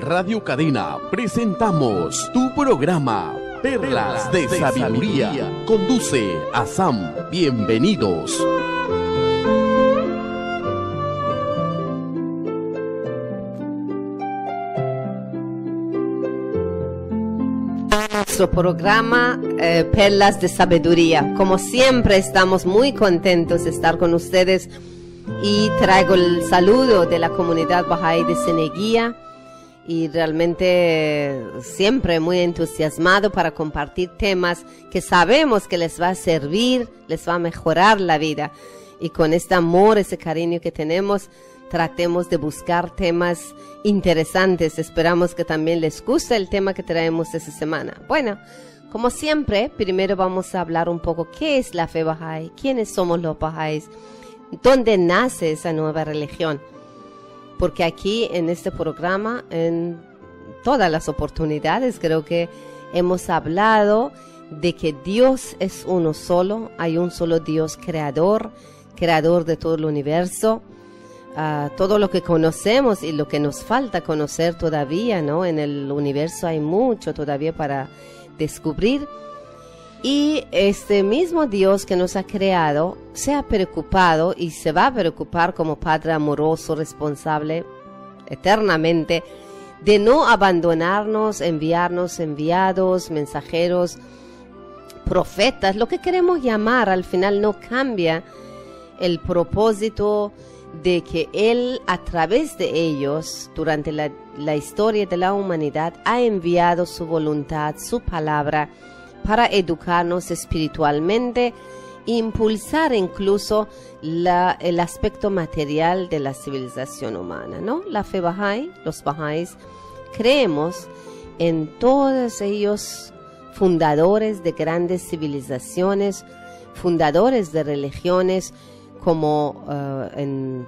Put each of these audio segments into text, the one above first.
Radio Cadena presentamos tu programa Perlas de Sabiduría. Conduce a Sam. Bienvenidos. Nuestro programa Perlas de Sabiduría. Como siempre estamos muy contentos de estar con ustedes y traigo el saludo de la comunidad Bahá'í de Ceneguía y realmente siempre muy entusiasmado para compartir temas que sabemos que les va a servir, les va a mejorar la vida, y con este amor, ese cariño que tenemos, tratemos de buscar temas interesantes. Esperamos que también les guste el tema que traemos esta semana. Bueno, como siempre, primero vamos a hablar un poco qué es la fe Bahá'í, quiénes somos los Bahá'ís, dónde nace esa nueva religión. Porque aquí en este programa, en todas las oportunidades, creo que hemos hablado de que Dios es uno solo, hay un solo Dios creador de todo el universo. Todo lo que conocemos y lo que nos falta conocer todavía, ¿no? En el universo hay mucho todavía para descubrir. Y este mismo Dios que nos ha creado se ha preocupado y se va a preocupar como Padre amoroso, responsable eternamente, de no abandonarnos, enviarnos enviados, mensajeros, profetas, lo que queremos llamar. Al final no cambia el propósito de que Él, a través de ellos, durante la historia de la humanidad, ha enviado su voluntad, su palabra, para educarnos espiritualmente, impulsar incluso el aspecto material de la civilización humana, ¿no? La fe Bahá'í, los Bahá'ís, creemos en todos ellos fundadores de grandes civilizaciones, fundadores de religiones, como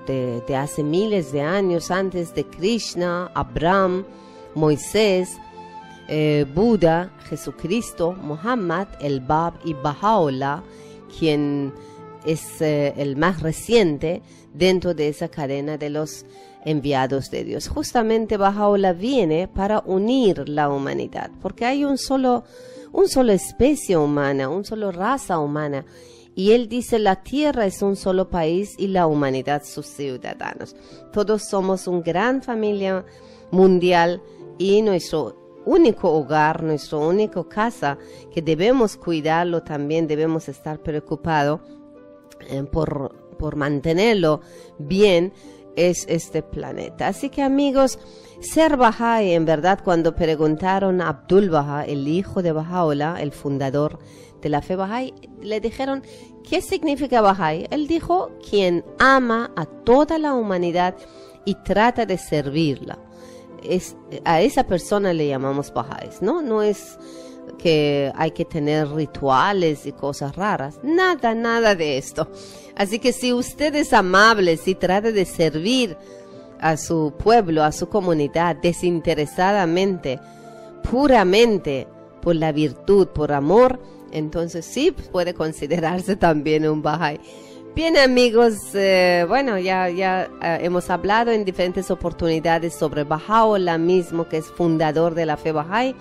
de hace miles de años, antes de Krishna, Abraham, Moisés, Buda, Jesucristo, Muhammad, el Bab y Baha'u'lláh, quien es el más reciente dentro de esa cadena de los enviados de Dios. Justamente Baha'u'lláh viene para unir la humanidad, porque hay un solo especie humana, un solo raza humana. Y él dice, la tierra es un solo país y la humanidad sus ciudadanos. Todos somos una gran familia mundial y nuestro único hogar, nuestra única casa, que debemos cuidarlo también, debemos estar preocupados por mantenerlo bien, es este planeta. Así que, amigos, ser Bahá'í, en verdad, cuando preguntaron a Abdul Baha, el hijo de Baha'u'lláh, el fundador de la fe Bahá'í, le dijeron, ¿qué significa Bahá'í? Él dijo, quien ama a toda la humanidad y trata de servirla. A esa persona le llamamos Bahá'ís, ¿no? No es que hay que tener rituales y cosas raras. Nada de esto. Así que si usted es amable, si trata de servir a su pueblo, a su comunidad, desinteresadamente, puramente, por la virtud, por amor, entonces sí puede considerarse también un Bahá'í. Bien, amigos, bueno, ya hemos hablado en diferentes oportunidades sobre Baha'u'lláh mismo, que es fundador de la fe Bahá'í.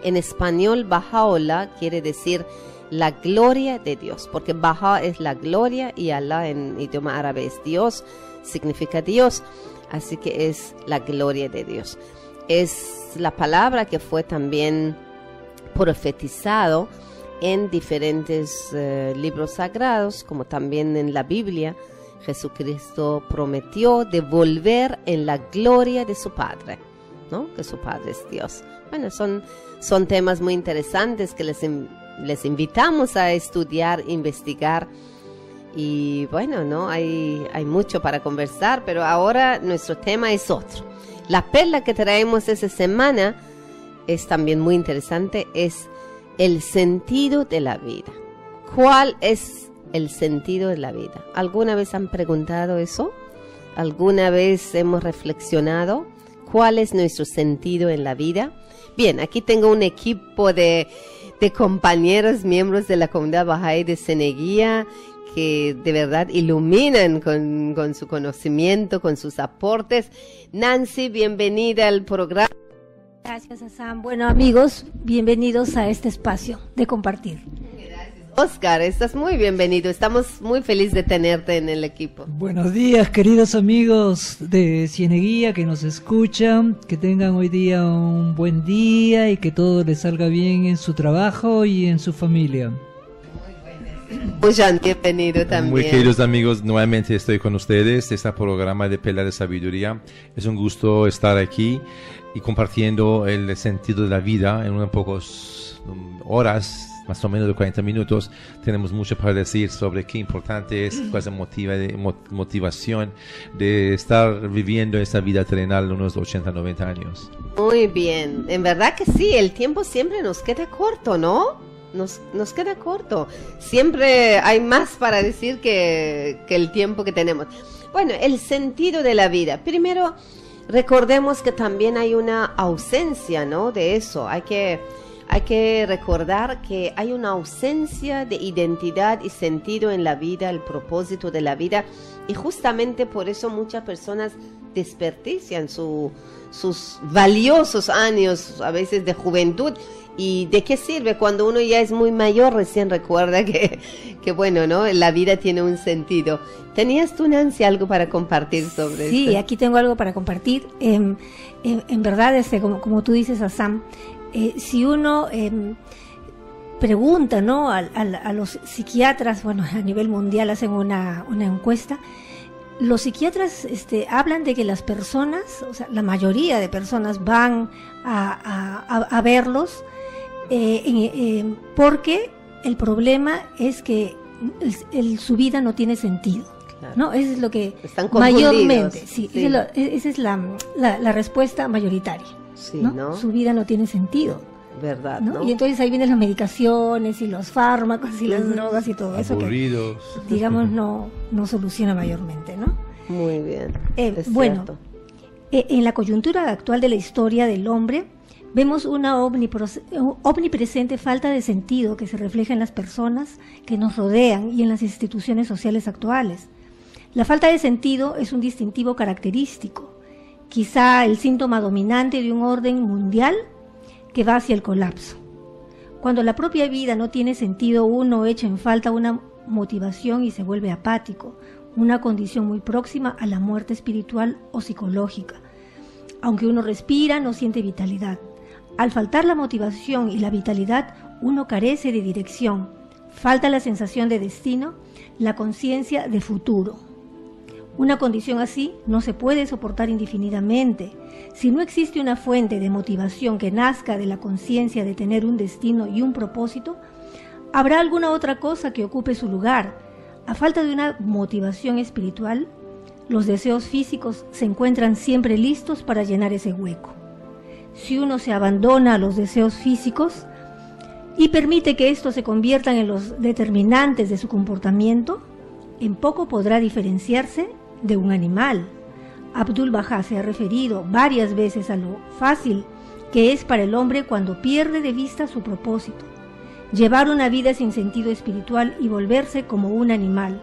En español, Baha'u'lláh quiere decir la gloria de Dios, porque Baha es la gloria y Allah en idioma árabe es Dios, significa Dios, así que es la gloria de Dios. Es la palabra que fue también profetizado en diferentes libros sagrados, como también en la Biblia. Jesucristo prometió de volver en la gloria de su Padre, ¿no? Que su Padre es Dios. Bueno, son temas muy interesantes que les invitamos a estudiar, investigar. Y bueno, ¿no? Hay mucho para conversar, pero ahora nuestro tema es otro. La perla que traemos esta semana es también muy interesante, es el sentido de la vida. ¿Cuál es el sentido de la vida? ¿Alguna vez han preguntado eso? ¿Alguna vez hemos reflexionado cuál es nuestro sentido en la vida? Bien, aquí tengo un equipo de compañeros, miembros de la comunidad Bahá'í de Ceneguía, que de verdad iluminan con su conocimiento, con sus aportes. Nancy, bienvenida al programa. Gracias, Sam. Bueno, amigos, bienvenidos a este espacio de compartir. Oscar, estás muy bienvenido. Estamos muy felices de tenerte en el equipo. Buenos días, queridos amigos de Cieneguía que nos escuchan. Que tengan hoy día un buen día y que todo les salga bien en su trabajo y en su familia. Pujan, bienvenido también. Muy queridos amigos, nuevamente estoy con ustedes. Este programa de Perlas de Sabiduría. Es un gusto estar aquí y compartiendo el sentido de la vida en unas pocas horas, más o menos de 40 minutos. Tenemos mucho para decir sobre qué importante es, cuál es la motivación de estar viviendo esta vida terrenal unos 80, 90 años. Muy bien, en verdad que sí, el tiempo siempre nos queda corto, ¿no? Nos queda corto. Siempre hay más para decir que el tiempo que tenemos. Bueno, el sentido de la vida. Primero, recordemos que también hay una ausencia, ¿no? De eso. Hay que recordar que hay una ausencia de identidad y sentido en la vida, el propósito de la vida, y justamente por eso muchas personas desperdician sus valiosos años, a veces de juventud. ¿Y de qué sirve cuando uno ya es muy mayor? Recién recuerda que bueno, ¿no? La vida tiene un sentido. ¿Tenías tú, Nancy, algo para compartir sobre esto? Sí, aquí tengo algo para compartir. En verdad, como tú dices, Sam, si uno pregunta, ¿no? a los psiquiatras, bueno, a nivel mundial hacen una encuesta. Los psiquiatras hablan de que las personas, o sea, la mayoría de personas van a verlos porque el problema es que su vida no tiene sentido. Claro. ¿No? Eso es lo que mayormente, sí. Esa es la respuesta mayoritaria. Sí, ¿no? ¿no? Su vida no tiene sentido. ¿Verdad? ¿No? ¿No? Y entonces ahí vienen las medicaciones y los fármacos y las drogas y todo eso Aburridos. que, digamos, no soluciona mayormente, ¿no? Muy bien. Bueno, en la coyuntura actual de la historia del hombre, vemos una omnipresente falta de sentido que se refleja en las personas que nos rodean y en las instituciones sociales actuales. La falta de sentido es un distintivo característico, quizá el síntoma dominante de un orden mundial que va hacia el colapso. Cuando la propia vida no tiene sentido, uno echa en falta una motivación y se vuelve apático, una condición muy próxima a la muerte espiritual o psicológica. Aunque uno respira, no siente vitalidad. Al faltar la motivación y la vitalidad, uno carece de dirección, falta la sensación de destino, la conciencia de futuro. Una condición así no se puede soportar indefinidamente. Si no existe una fuente de motivación que nazca de la conciencia de tener un destino y un propósito, habrá alguna otra cosa que ocupe su lugar. A falta de una motivación espiritual, los deseos físicos se encuentran siempre listos para llenar ese hueco. Si uno se abandona a los deseos físicos y permite que estos se conviertan en los determinantes de su comportamiento, en poco podrá diferenciarse de un animal. Abdu'l-Bahá se ha referido varias veces a lo fácil que es para el hombre cuando pierde de vista su propósito, llevar una vida sin sentido espiritual y volverse como un animal.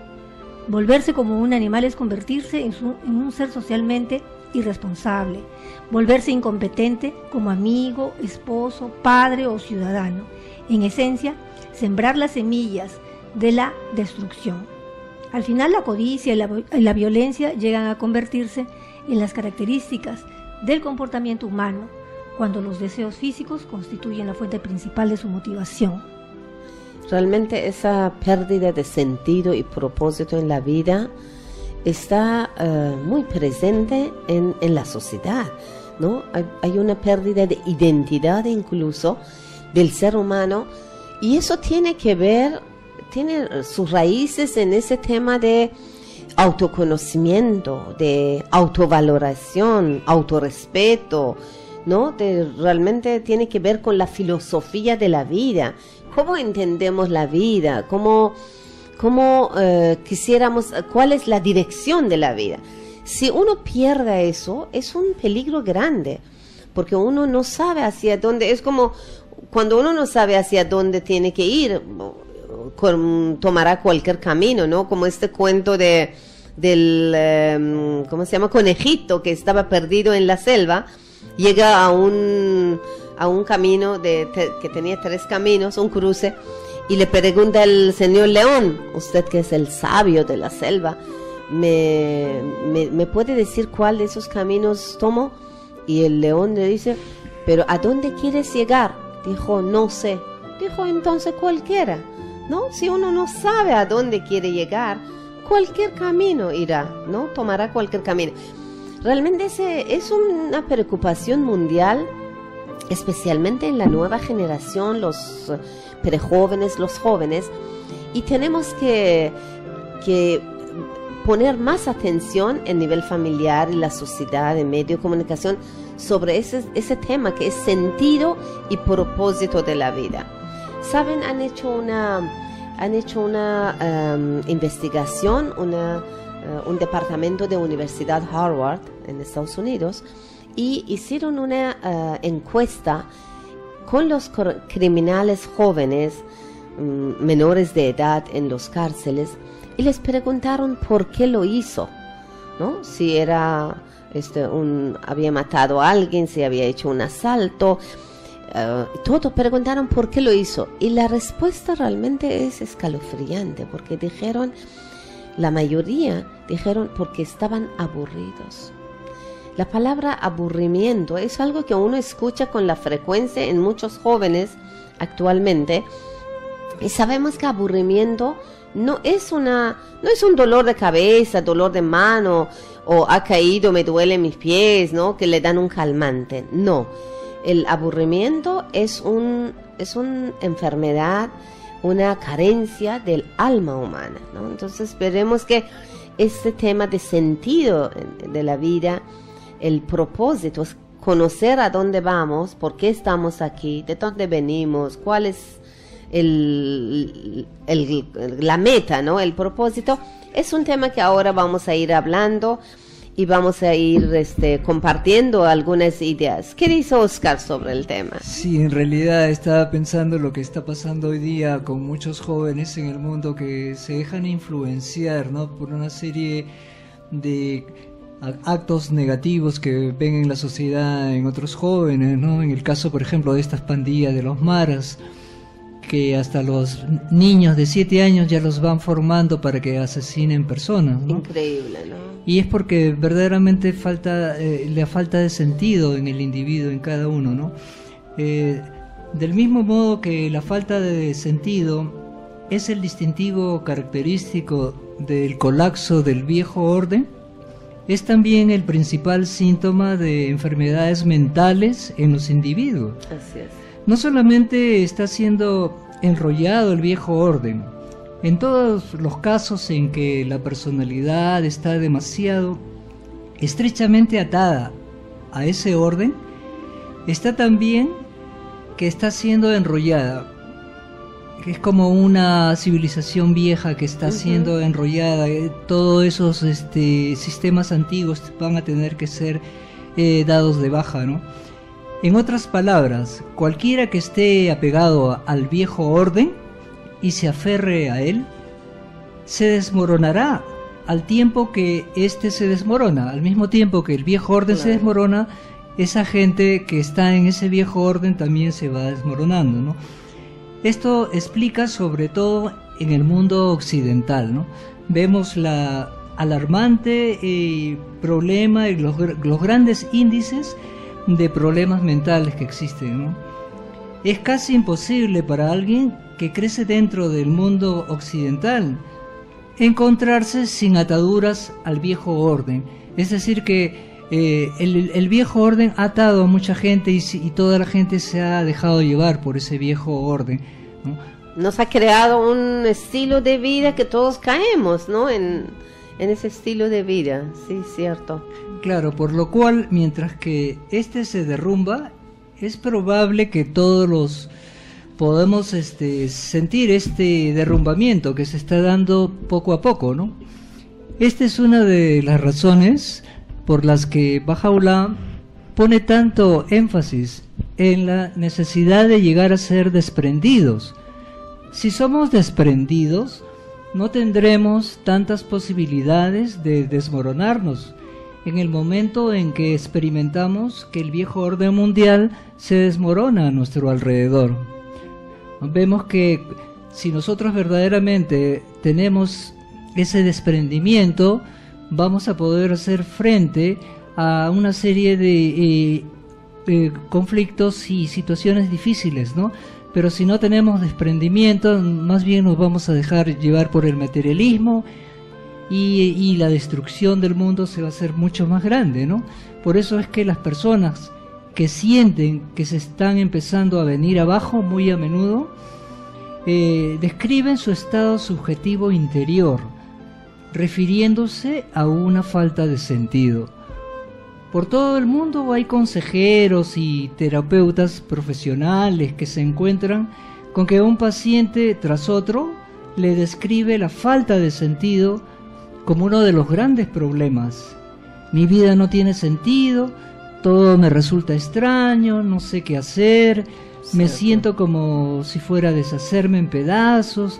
Volverse como un animal es convertirse en un ser socialmente irresponsable, volverse incompetente como amigo, esposo, padre o ciudadano. En esencia, sembrar las semillas de la destrucción. Al final, la codicia y la violencia llegan a convertirse en las características del comportamiento humano, cuando los deseos físicos constituyen la fuente principal de su motivación. Realmente esa pérdida de sentido y propósito en la vida está muy presente en la sociedad, ¿no? Hay una pérdida de identidad incluso del ser humano, y eso tiene que ver, tiene sus raíces en ese tema de autoconocimiento, de autovaloración, autorrespeto, ¿no? Realmente tiene que ver con la filosofía de la vida. ¿Cómo entendemos la vida? ¿Cómo quisiéramos, cuál es la dirección de la vida? Si uno pierde eso, es un peligro grande, porque uno no sabe hacia dónde. Es como cuando uno no sabe hacia dónde tiene que ir, tomará cualquier camino, ¿no? Como este cuento del ¿cómo se llama? Conejito que estaba perdido en la selva, llega a un camino que tenía 3 caminos, un cruce, y le pregunta al señor león, usted que es el sabio de la selva, ¿me puede decir cuál de esos caminos tomo? Y el león le dice, ¿pero a dónde quieres llegar? Dijo, no sé. Dijo, entonces cualquiera, ¿no? Si uno no sabe a dónde quiere llegar, cualquier camino irá, ¿no? Tomará cualquier camino. Realmente es una preocupación mundial, especialmente en la nueva generación, los prejóvenes, los jóvenes, y tenemos que poner más atención en nivel familiar y la sociedad, en medio de comunicación, sobre ese tema que es sentido y propósito de la vida. ¿Saben? Han hecho una investigación, un departamento de Universidad Harvard en Estados Unidos, y hicieron una encuesta con los criminales jóvenes, menores de edad en los cárceles, y les preguntaron por qué lo hizo, ¿no? Si era había matado a alguien, si había hecho un asalto, todo preguntaron por qué lo hizo, y la respuesta realmente es escalofriante, porque la mayoría dijeron porque estaban aburridos. La palabra aburrimiento es algo que uno escucha con la frecuencia en muchos jóvenes actualmente, y sabemos que aburrimiento no es un dolor de cabeza, dolor de mano, o ha caído, me duelen mis pies, ¿no? Que le dan un calmante. No, el aburrimiento es una enfermedad, una carencia del alma humana, ¿no? Entonces veremos que este tema de sentido de la vida, el propósito, es conocer a dónde vamos, por qué estamos aquí, de dónde venimos, cuál es la meta, ¿no? El propósito es un tema que ahora vamos a ir hablando y vamos a ir compartiendo algunas ideas. ¿Qué dice Oscar sobre el tema? Sí, en realidad estaba pensando lo que está pasando hoy día con muchos jóvenes en el mundo que se dejan influenciar, ¿no? Por una serie de actos negativos que ven en la sociedad en otros jóvenes, ¿no? En el caso, por ejemplo, de estas pandillas de los maras, que hasta los niños de 7 años ya los van formando para que asesinen personas, ¿no? Increíble, ¿no? Y es porque verdaderamente la falta de sentido en el individuo, en cada uno, ¿no? Del mismo modo que la falta de sentido es el distintivo característico del colapso del viejo orden, es también el principal síntoma de enfermedades mentales en los individuos. Así es. No solamente está siendo enrollado el viejo orden, en todos los casos en que la personalidad está demasiado estrechamente atada a ese orden, está también que está siendo enrollada, que es como una civilización vieja que está siendo enrollada. Todos esos sistemas antiguos van a tener que ser dados de baja, ¿no? En otras palabras, cualquiera que esté apegado al viejo orden y se aferre a él, se desmoronará al tiempo que éste se desmorona. Al mismo tiempo que el viejo orden se desmorona, esa gente que está en ese viejo orden también se va desmoronando, ¿no? Esto explica sobre todo en el mundo occidental, ¿no? Vemos la alarmante problema y los grandes índices de problemas mentales que existen, ¿no? Es casi imposible para alguien que crece dentro del mundo occidental encontrarse sin ataduras al viejo orden. Es decir que el viejo orden ha atado a mucha gente y toda la gente se ha dejado llevar por ese viejo orden, ¿no? Nos ha creado un estilo de vida que todos caemos, ¿no? En ese estilo de vida, sí, cierto. Claro, por lo cual, mientras que este se derrumba, es probable que todos los podemos sentir este derrumbamiento que se está dando poco a poco, ¿no? Esta es una de las razones por las que Baha'u'lláh pone tanto énfasis en la necesidad de llegar a ser desprendidos. Si somos desprendidos, no tendremos tantas posibilidades de desmoronarnos en el momento en que experimentamos que el viejo orden mundial se desmorona a nuestro alrededor. Vemos que si nosotros verdaderamente tenemos ese desprendimiento, vamos a poder hacer frente a una serie de conflictos y situaciones difíciles, ¿no? Pero si no tenemos desprendimiento, más bien nos vamos a dejar llevar por el materialismo y la destrucción del mundo se va a hacer mucho más grande, ¿no? Por eso es que las personas que sienten que se están empezando a venir abajo muy a menudo, describen su estado subjetivo interior, refiriéndose a una falta de sentido. Por todo el mundo hay consejeros y terapeutas profesionales que se encuentran con que un paciente tras otro le describe la falta de sentido como uno de los grandes problemas. Mi vida no tiene sentido, todo me resulta extraño, no sé qué hacer, me siento como si fuera a deshacerme en pedazos.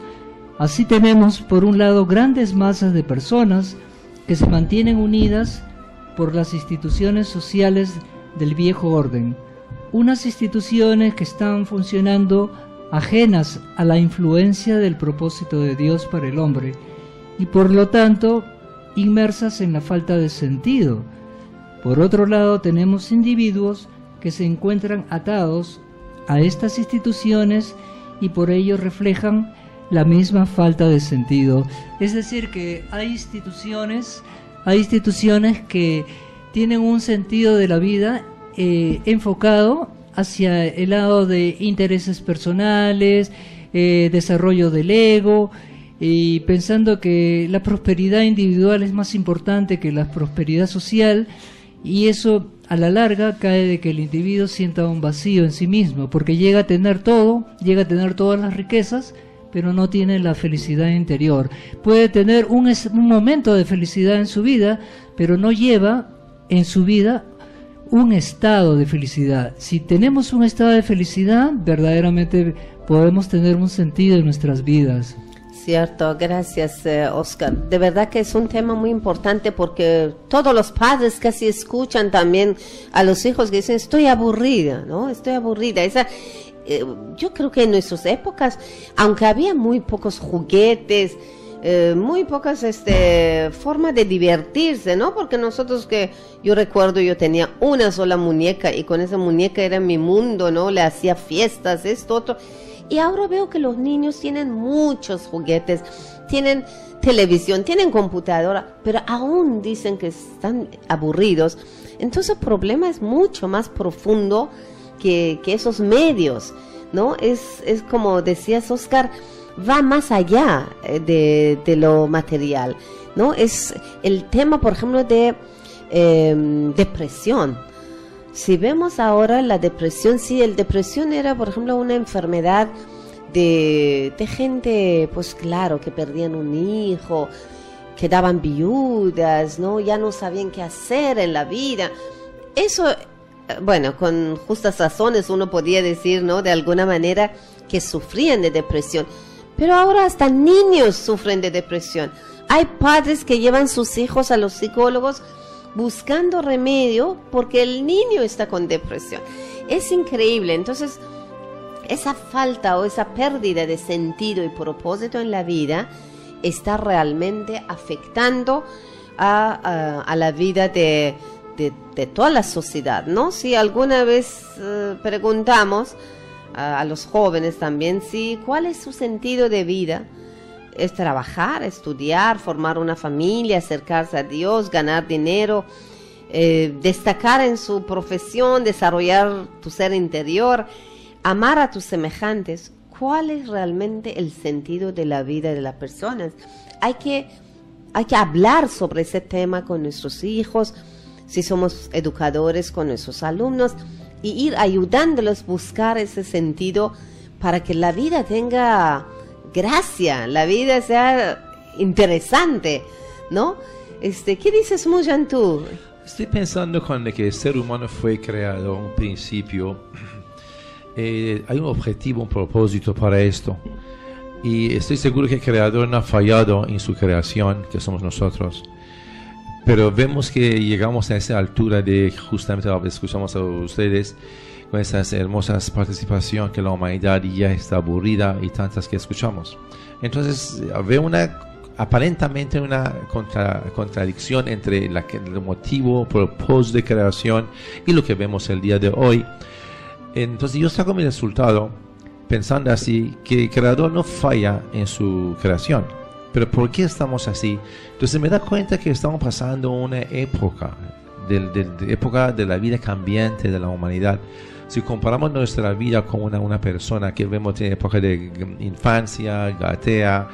Así tenemos por un lado grandes masas de personas que se mantienen unidas por las instituciones sociales del viejo orden, unas instituciones que están funcionando ajenas a la influencia del propósito de Dios para el hombre y por lo tanto inmersas en la falta de sentido. Por otro lado tenemos individuos que se encuentran atados a estas instituciones y por ello reflejan la misma falta de sentido. Es decir, que hay instituciones que tienen un sentido de la vida enfocado hacia el lado de intereses personales, desarrollo del ego, y pensando que la prosperidad individual es más importante que la prosperidad social, y eso a la larga cae de que el individuo sienta un vacío en sí mismo, porque llega a tener todo, llega a tener todas las riquezas, pero no tiene la felicidad interior. Puede tener un momento de felicidad en su vida, pero no lleva en su vida un estado de felicidad. Si tenemos un estado de felicidad, verdaderamente podemos tener un sentido en nuestras vidas. Cierto, gracias Oscar. De verdad que es un tema muy importante porque todos los padres casi escuchan también a los hijos que dicen estoy aburrida, ¿no? Estoy aburrida. Yo creo que en nuestras épocas, aunque había muy pocos juguetes, muy pocas formas de divertirse, ¿no? Porque nosotros yo recuerdo, yo tenía una sola muñeca y con esa muñeca era mi mundo, ¿no? Le hacía fiestas, esto, otro. Y ahora veo que los niños tienen muchos juguetes, tienen televisión, tienen computadora, pero aún dicen que están aburridos. Entonces el problema es mucho más profundo que esos medios, ¿no? Es como decías, Oscar, va más allá de lo material, ¿no? Es el tema, por ejemplo, de depresión. Si vemos ahora la depresión, sí, el depresión era, por ejemplo, una enfermedad de gente, pues claro, que perdían un hijo, quedaban viudas, ¿no? Ya no sabían qué hacer en la vida. Eso, bueno, con justas razones uno podía decir, ¿no? De alguna manera que sufrían de depresión. Pero ahora hasta niños sufren de depresión. Hay padres que llevan sus hijos a los psicólogos buscando remedio porque el niño está con depresión. Es increíble. Entonces, esa falta o esa pérdida de sentido y propósito en la vida está realmente afectando a la vida de toda la sociedad, ¿no? Si alguna vez preguntamos a los jóvenes también, ¿cuál es su sentido de vida? Es trabajar, estudiar, formar una familia, acercarse a Dios, ganar dinero, destacar en su profesión, desarrollar tu ser interior, amar a tus semejantes. ¿Cuál es realmente el sentido de la vida de las personas? Hay que hablar sobre ese tema con nuestros hijos, si somos educadores, con nuestros alumnos, y ir ayudándolos a buscar ese sentido para que la vida tenga gracia, la vida sea interesante, ¿no? ¿Qué dices, Mujan, tú? Estoy pensando cuando que el ser humano fue creado en un principio, hay un objetivo, un propósito para esto, y estoy seguro que el creador no ha fallado en su creación, que somos nosotros. Pero vemos que llegamos a esa altura de justamente escuchamos a ustedes con esas hermosas participaciones que la humanidad ya está aburrida y tantas que escuchamos. Entonces veo aparentemente una contradicción entre el motivo, propósito de creación y lo que vemos el día de hoy. Entonces yo saco mi resultado pensando así, que el creador no falla en su creación. Pero ¿por qué estamos así? Entonces me da cuenta que estamos pasando una época, época de la vida cambiante de la humanidad. Si comparamos nuestra vida con una persona que vemos en época de infancia, gatea,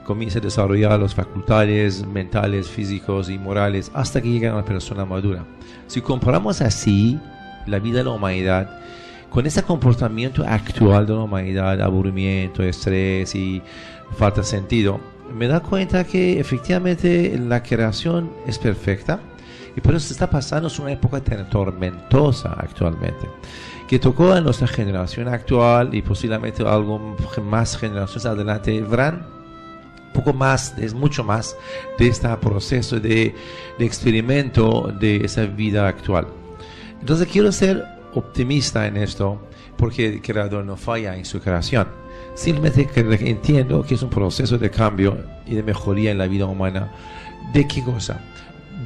comienza a desarrollar las facultades mentales, físicos y morales hasta que llega a una persona madura. Si comparamos así la vida de la humanidad con ese comportamiento actual de la humanidad, aburrimiento, estrés y falta de sentido, me da cuenta que efectivamente la creación es perfecta y por eso se está pasando una época tormentosa actualmente, que tocó a nuestra generación actual y posiblemente algo más generaciones adelante verán poco más, es mucho más de este proceso de experimento de esa vida actual. Entonces quiero ser optimista en esto porque el creador no falla en su creación. Simplemente entiendo que es un proceso de cambio y de mejoría en la vida humana. ¿De qué cosa?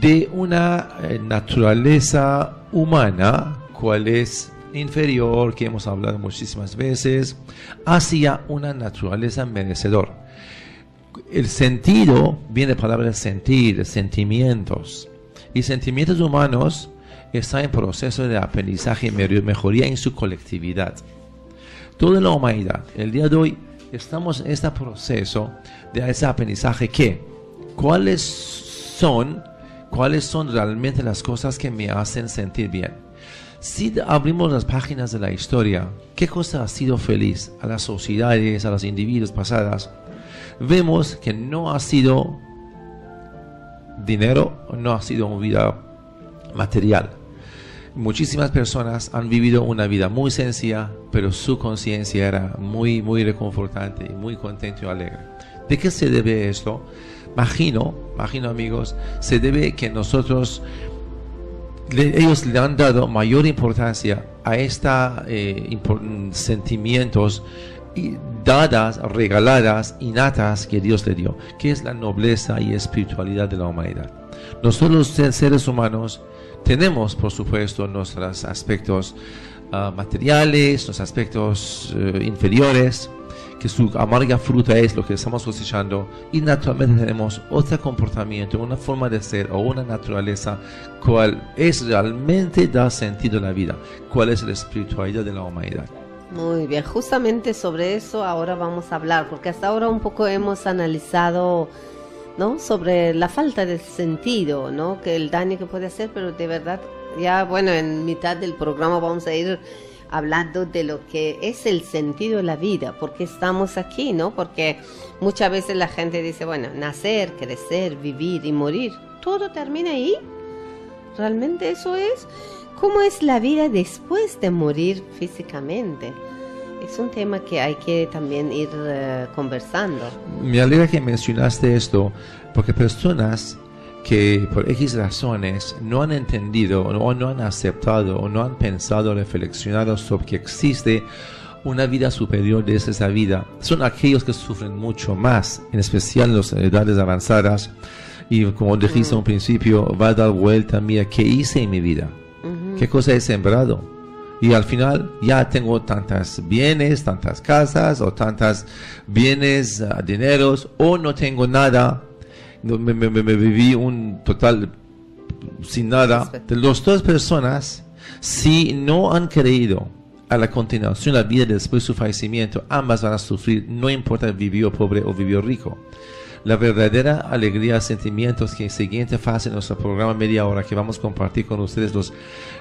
De una naturaleza humana, cual es inferior, que hemos hablado muchísimas veces, hacia una naturaleza merecedor. El sentido viene de la palabra sentir, sentimientos. Y sentimientos humanos están en proceso de aprendizaje y mejoría en su colectividad. Toda la humanidad, el día de hoy, estamos en este proceso de ese aprendizaje que, ¿cuáles son realmente las cosas que me hacen sentir bien? Si abrimos las páginas de la historia, ¿qué cosa ha sido feliz a las sociedades, a los individuos pasadas? Vemos que no ha sido dinero, no ha sido una vida material. Muchísimas personas han vivido una vida muy sencilla, pero su conciencia era muy, muy reconfortante y muy contento y alegre. ¿De qué se debe esto? Imagino amigos, se debe que ellos le han dado mayor importancia a estos sentimientos regaladas, innatas que Dios le dio, que es la nobleza y espiritualidad de la humanidad. Nosotros los seres humanos tenemos, por supuesto, nuestros aspectos materiales, los aspectos inferiores, que su amarga fruta es lo que estamos cosechando, y naturalmente tenemos otro comportamiento, una forma de ser o una naturaleza cual es realmente da sentido a la vida, cuál es la espiritualidad de la humanidad. Muy bien, justamente sobre eso ahora vamos a hablar, porque hasta ahora un poco hemos analizado, ¿no?, sobre la falta de sentido, ¿no?, que el daño que puede hacer, pero de verdad, ya bueno, en mitad del programa vamos a ir hablando de lo que es el sentido de la vida, porque estamos aquí, ¿no? Porque muchas veces la gente dice, bueno, nacer, crecer, vivir y morir, todo termina ahí. ¿Realmente eso es? ¿Cómo es la vida después de morir físicamente? Es un tema que hay que también ir conversando. Me alegra que mencionaste esto, porque personas que por X razones no han entendido o no han aceptado o no han pensado o reflexionado sobre que existe una vida superior de esa vida, son aquellos que sufren mucho más, en especial en las edades avanzadas, y como dijiste en un principio, va a dar vuelta, mira, ¿qué hice en mi vida? ¿Qué cosa he sembrado? Y al final ya tengo tantas bienes, tantas casas, o tantas bienes, dineros, o no tengo nada. Me viví un total sin nada. De las dos personas, si no han creído a la continuación de la vida después de su fallecimiento, ambas van a sufrir, no importa vivió pobre o vivió rico. La verdadera alegría, sentimientos, que en la siguiente fase de nuestro programa media hora, que vamos a compartir con ustedes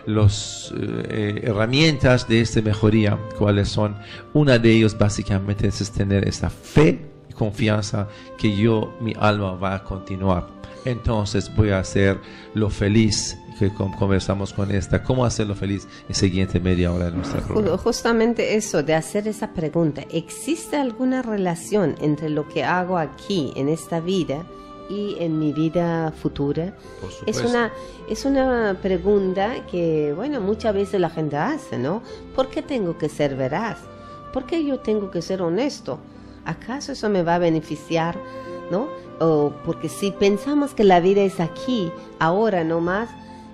los herramientas de esta mejoría, cuáles son. Una de ellos básicamente es tener esa fe, confianza que mi alma va a continuar. Entonces voy a hacer lo feliz, que conversamos con cómo hacerlo feliz en siguiente media hora de nuestra programa. Justamente eso, de hacer esa pregunta, ¿existe alguna relación entre lo que hago aquí en esta vida y en mi vida futura? Por supuesto. Es una pregunta que, bueno, muchas veces la gente hace, ¿no? ¿Por qué tengo que ser veraz? ¿Por qué yo tengo que ser honesto? ¿Acaso eso me va a beneficiar, no? O porque si pensamos que la vida es aquí, ahora no más,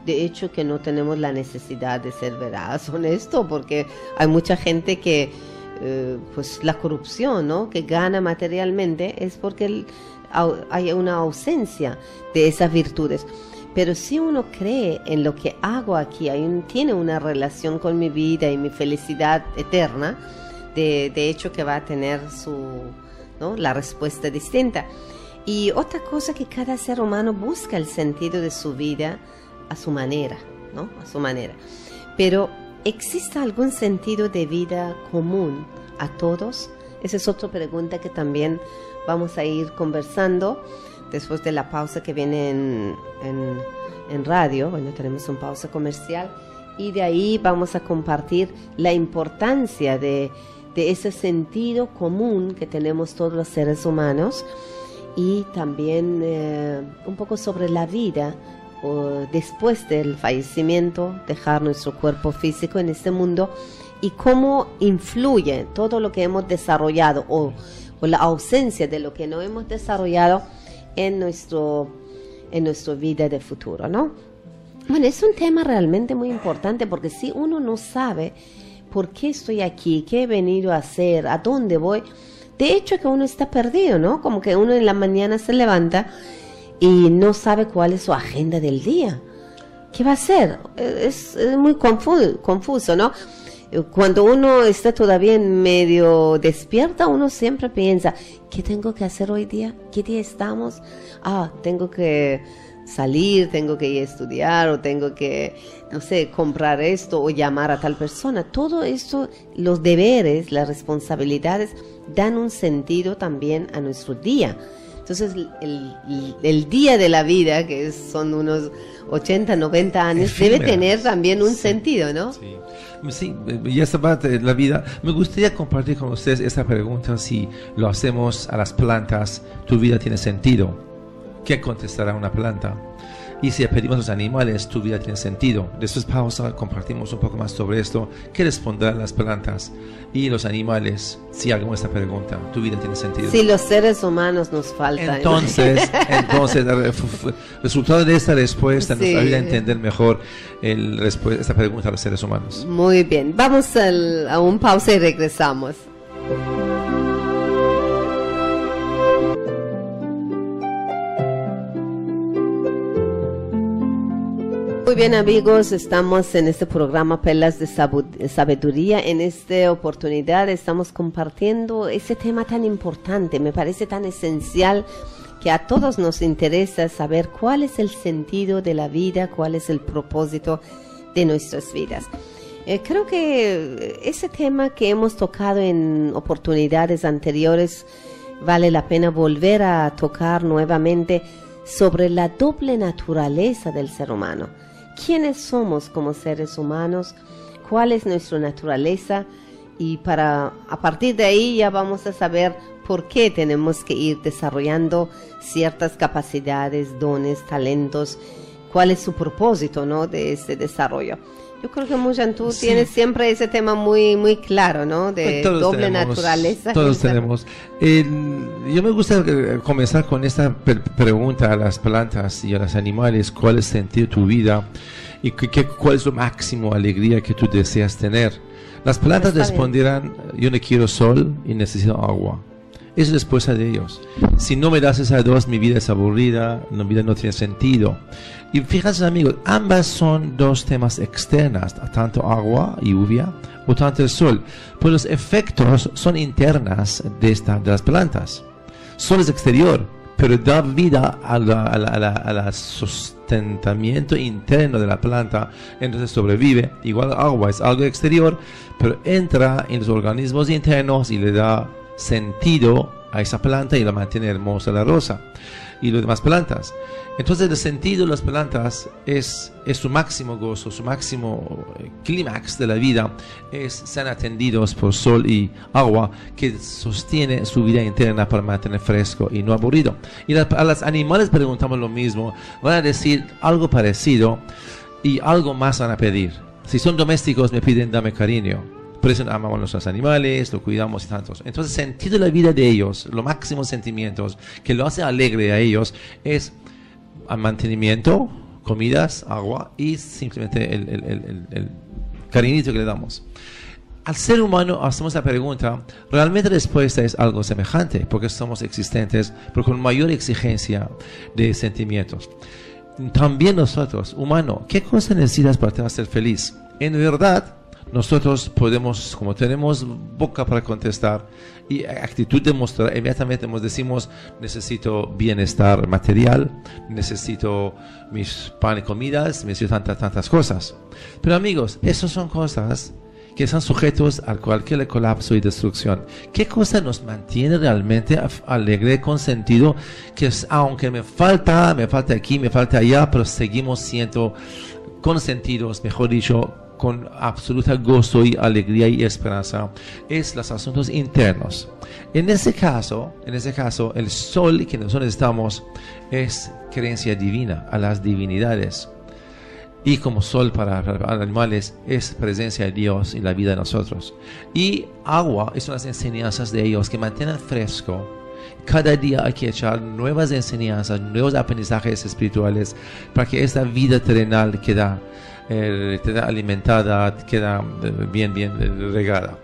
de hecho que no tenemos la necesidad de ser veraz, honesto, porque hay mucha gente que, pues la corrupción, ¿no? Que gana materialmente es porque hay una ausencia de esas virtudes. Pero si uno cree en lo que hago aquí, tiene una relación con mi vida y mi felicidad eterna, de hecho que va a tener ¿no? la respuesta distinta. Y otra cosa, que cada ser humano busca el sentido de su vida a su manera, ¿no? A su manera. Pero ¿existe algún sentido de vida común a todos? Esa es otra pregunta que también vamos a ir conversando después de la pausa que viene en radio. Bueno, tenemos una pausa comercial y de ahí vamos a compartir la importancia de ese sentido común que tenemos todos los seres humanos, y también un poco sobre la vida después del fallecimiento, dejar nuestro cuerpo físico en este mundo, y cómo influye todo lo que hemos desarrollado o la ausencia de lo que no hemos desarrollado en nuestra vida de futuro, ¿no? Bueno, es un tema realmente muy importante, porque si uno no sabe por qué estoy aquí, qué he venido a hacer, a dónde voy, de hecho que uno está perdido, ¿no? Como que uno en la mañana se levanta y no sabe cuál es su agenda del día. ¿Qué va a hacer? Es muy confuso, ¿no? Cuando uno está todavía en medio despierta, uno siempre piensa, ¿qué tengo que hacer hoy día? ¿Qué día estamos? Tengo que salir, tengo que ir a estudiar, o tengo que, no sé, comprar esto o llamar a tal persona. Todo esto, los deberes, las responsabilidades, dan un sentido también a nuestro día. Entonces, el día de la vida, que son unos 80, 90 años, efímeras, debe tener también un sentido, ¿no? Sí, y esta parte de la vida, me gustaría compartir con ustedes esta pregunta: si lo hacemos a las plantas, ¿tu vida tiene sentido? ¿Qué contestará una planta? Y si le pedimos a los animales, ¿tu vida tiene sentido? Después pausa, compartimos un poco más sobre esto. ¿Qué responderán las plantas y los animales si hagamos esta pregunta? ¿Tu vida tiene sentido? Si los seres humanos nos faltan. Entonces, el resultado de esta respuesta nos ayuda a entender mejor esta pregunta a los seres humanos. Muy bien, vamos a un pausa y regresamos. Muy bien, amigos, estamos en este programa Perlas de Sabiduría. En esta oportunidad estamos compartiendo ese tema tan importante, me parece tan esencial, que a todos nos interesa saber cuál es el sentido de la vida, cuál es el propósito de nuestras vidas. Creo que ese tema que hemos tocado en oportunidades anteriores vale la pena volver a tocar nuevamente, sobre la doble naturaleza del ser humano. ¿Quiénes somos como seres humanos? ¿Cuál es nuestra naturaleza? Y a partir de ahí ya vamos a saber por qué tenemos que ir desarrollando ciertas capacidades, dones, talentos. ¿Cuál es su propósito, ¿no? de este desarrollo? Yo creo que Mujan, tú tienes siempre ese tema muy, muy claro, ¿no? De doble naturaleza. Todos tenemos. Yo me gusta comenzar con esta pregunta a las plantas y a los animales: ¿cuál es el sentido de tu vida? ¿Y cuál es la máxima alegría que tú deseas tener? Las plantas responderán: yo no quiero sol y necesito agua. Eso es la respuesta de ellos. Si no me das esas dos, mi vida es aburrida, mi vida no tiene sentido. Y fíjense, amigos, ambas son dos temas externas, tanto agua y lluvia o tanto el sol. Pues los efectos son internas de las plantas. Sol es exterior, pero da vida al sustentamiento interno de la planta, entonces sobrevive. Igual agua es algo exterior, pero entra en los organismos internos y le da sentido a esa planta y la mantiene hermosa, la rosa. y las demás plantas. Entonces el sentido de las plantas es su máximo gozo, su máximo clímax de la vida, es ser atendidos por sol y agua que sostiene su vida interna para mantener fresco y no aburrido. Y a los animales preguntamos lo mismo, van a decir algo parecido y algo más van a pedir. Si son domésticos me piden dame cariño. Por eso amamos a nuestros animales, lo cuidamos y tantos. Entonces el sentido de la vida de ellos, los máximos sentimientos que lo hace alegre a ellos es al mantenimiento, comidas, agua y simplemente el cariñito que le damos. Al ser humano hacemos la pregunta, realmente la respuesta es algo semejante, porque somos existentes, pero con mayor exigencia de sentimientos. También nosotros, humanos, ¿qué cosa necesitas para ser feliz? En verdad, nosotros podemos, como tenemos boca para contestar y actitud de mostrar, inmediatamente nos decimos, necesito bienestar material, necesito mis pan y comidas, necesito tantas cosas. Pero amigos, esas son cosas que están sujetos a cualquier colapso y destrucción. ¿Qué cosa nos mantiene realmente alegre, con sentido? Que aunque me falta aquí, me falta allá, pero seguimos siendo consentidos, mejor dicho, con absoluta gozo y alegría y esperanza, es los asuntos internos. En ese caso, el sol que nosotros necesitamos es creencia divina, a las divinidades. Y como sol para animales es presencia de Dios en la vida de nosotros. Y agua son las enseñanzas de ellos que mantienen fresco. Cada día hay que echar nuevas enseñanzas, nuevos aprendizajes espirituales para que esta vida terrenal queda alimentada, queda bien regada.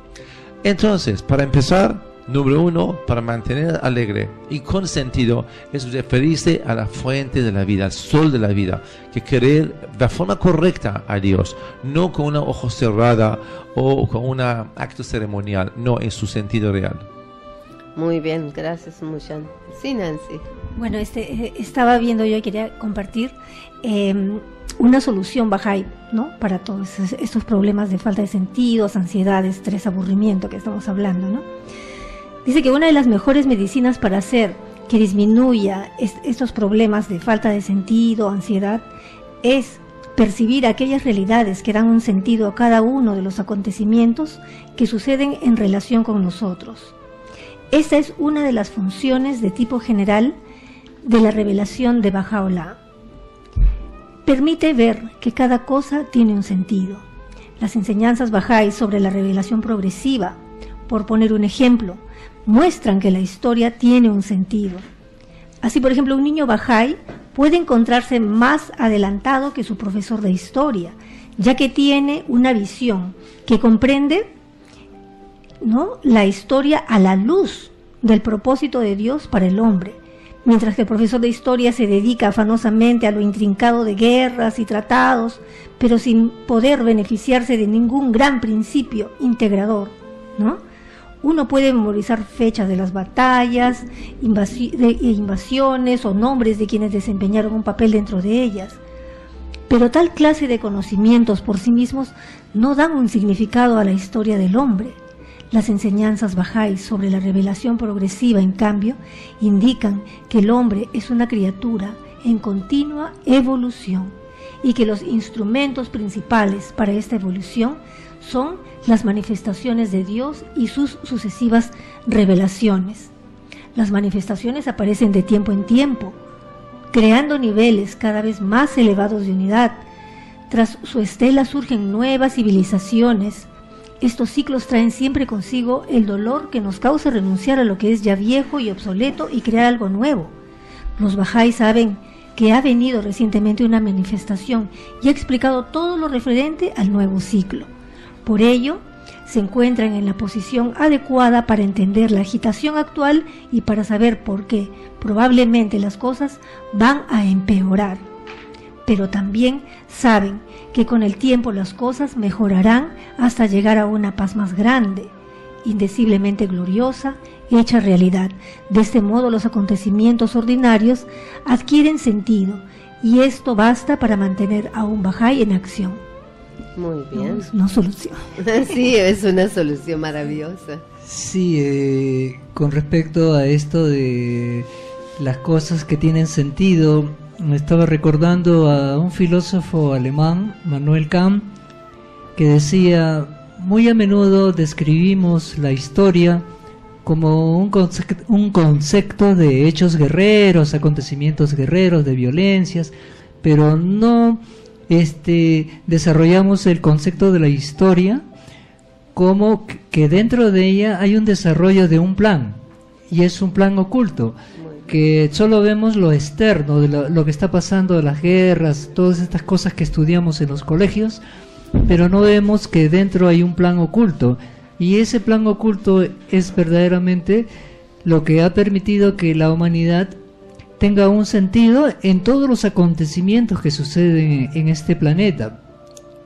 Entonces, para empezar, número 1, para mantener alegre y con sentido, es referirse a la fuente de la vida, al sol de la vida, que querer de forma correcta a Dios, no con una ojo cerrada o con un acto ceremonial, no en su sentido real. Muy bien, gracias Mushan. Sí, Nancy. Bueno, estaba viendo yo y quería compartir una solución Bahá'í, ¿no? Para todos estos problemas de falta de sentidos, ansiedad, estrés, aburrimiento que estamos hablando, ¿no? Dice que una de las mejores medicinas para hacer que disminuya estos problemas de falta de sentido, ansiedad, es percibir aquellas realidades que dan un sentido a cada uno de los acontecimientos que suceden en relación con nosotros. Esta es una de las funciones de tipo general de la revelación de Baha'u'lláh. Permite ver que cada cosa tiene un sentido. Las enseñanzas Bahá'í sobre la revelación progresiva, por poner un ejemplo, muestran que la historia tiene un sentido. Así, por ejemplo, un niño Bahá'í puede encontrarse más adelantado que su profesor de historia, ya que tiene una visión que comprende, ¿no?, la historia a la luz del propósito de Dios para el hombre, mientras que el profesor de historia se dedica afanosamente a lo intrincado de guerras y tratados, pero sin poder beneficiarse de ningún gran principio integrador, ¿no? Uno puede memorizar fechas de las batallas, invasiones o nombres de quienes desempeñaron un papel dentro de ellas, pero tal clase de conocimientos por sí mismos no dan un significado a la historia del hombre. Las enseñanzas Bahá'í sobre la revelación progresiva, en cambio, indican que el hombre es una criatura en continua evolución y que los instrumentos principales para esta evolución son las manifestaciones de Dios y sus sucesivas revelaciones. Las manifestaciones aparecen de tiempo en tiempo, creando niveles cada vez más elevados de unidad. Tras su estela surgen nuevas civilizaciones. Estos ciclos traen siempre consigo el dolor que nos causa renunciar a lo que es ya viejo y obsoleto y crear algo nuevo. Los Bahá'í saben que ha venido recientemente una manifestación y ha explicado todo lo referente al nuevo ciclo. Por ello, se encuentran en la posición adecuada para entender la agitación actual y para saber por qué probablemente las cosas van a empeorar. Pero también saben que con el tiempo las cosas mejorarán hasta llegar a una paz más grande, indeciblemente gloriosa, hecha realidad. De este modo los acontecimientos ordinarios adquieren sentido y esto basta para mantener a un Bahá'í en acción. Muy bien. No, es una solución. Sí, es una solución maravillosa. Sí, con respecto a esto de las cosas que tienen sentido. Me estaba recordando a un filósofo alemán, Manuel Kant, que decía: muy a menudo describimos la historia como un concepto de hechos guerreros, acontecimientos guerreros, de violencias, pero no desarrollamos el concepto de la historia como que dentro de ella hay un desarrollo de un plan, y es un plan oculto, que solo vemos lo externo, de lo que está pasando, de las guerras, todas estas cosas que estudiamos en los colegios, pero no vemos que dentro hay un plan oculto, y ese plan oculto es verdaderamente lo que ha permitido que la humanidad tenga un sentido en todos los acontecimientos que suceden en este planeta.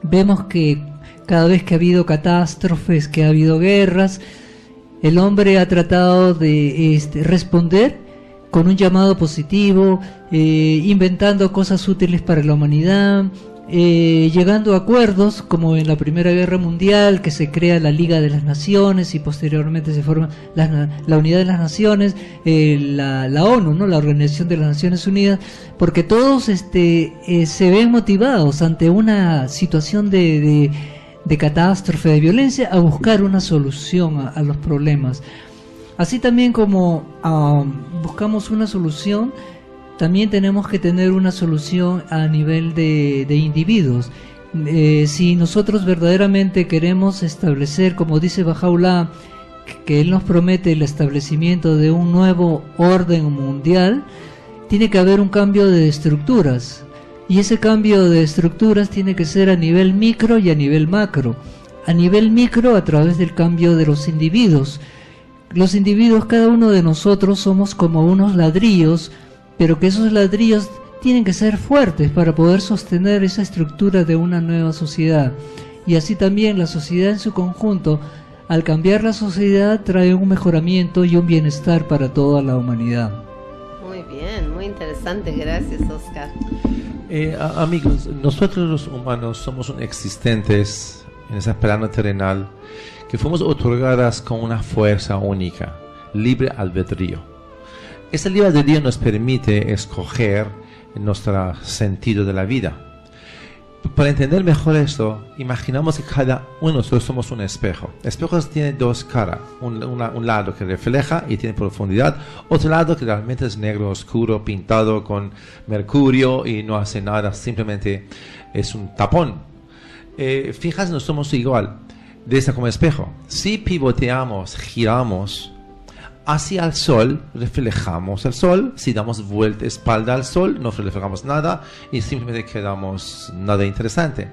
Vemos que cada vez que ha habido catástrofes, que ha habido guerras, el hombre ha tratado de responder con un llamado positivo, inventando cosas útiles para la humanidad, llegando a acuerdos, como en la Primera Guerra Mundial, que se crea la Liga de las Naciones y posteriormente se forma la Unidad de las Naciones, la ONU, ¿no? La Organización de las Naciones Unidas, porque todos se ven motivados ante una situación de catástrofe, de violencia, a buscar una solución a los problemas. Así también como buscamos una solución, también tenemos que tener una solución a nivel de individuos. Si nosotros verdaderamente queremos establecer, como dice Baha'u'lláh, que él nos promete el establecimiento de un nuevo orden mundial, tiene que haber un cambio de estructuras. Y ese cambio de estructuras tiene que ser a nivel micro y a nivel macro. A nivel micro, a través del cambio de los individuos. Los individuos, cada uno de nosotros, somos como unos ladrillos, pero que esos ladrillos tienen que ser fuertes para poder sostener esa estructura de una nueva sociedad. Y así también la sociedad en su conjunto, al cambiar la sociedad, trae un mejoramiento y un bienestar para toda la humanidad. Muy bien, muy interesante, gracias, Oscar. Amigos, nosotros los humanos somos existentes en ese plano terrenal, que fuimos otorgadas con una fuerza única, libre albedrío. Ese libre albedrío nos permite escoger nuestro sentido de la vida. Para entender mejor esto, imaginamos que cada uno de nosotros somos un espejo. Espejos tiene dos caras, un lado que refleja y tiene profundidad, otro lado que realmente es negro, oscuro, pintado con mercurio y no hace nada, simplemente es un tapón. Fíjate, no somos igual, de esta como espejo. Si pivoteamos, giramos hacia el sol, reflejamos el sol. Si damos vuelta espalda al sol, no reflejamos nada y simplemente quedamos nada interesante.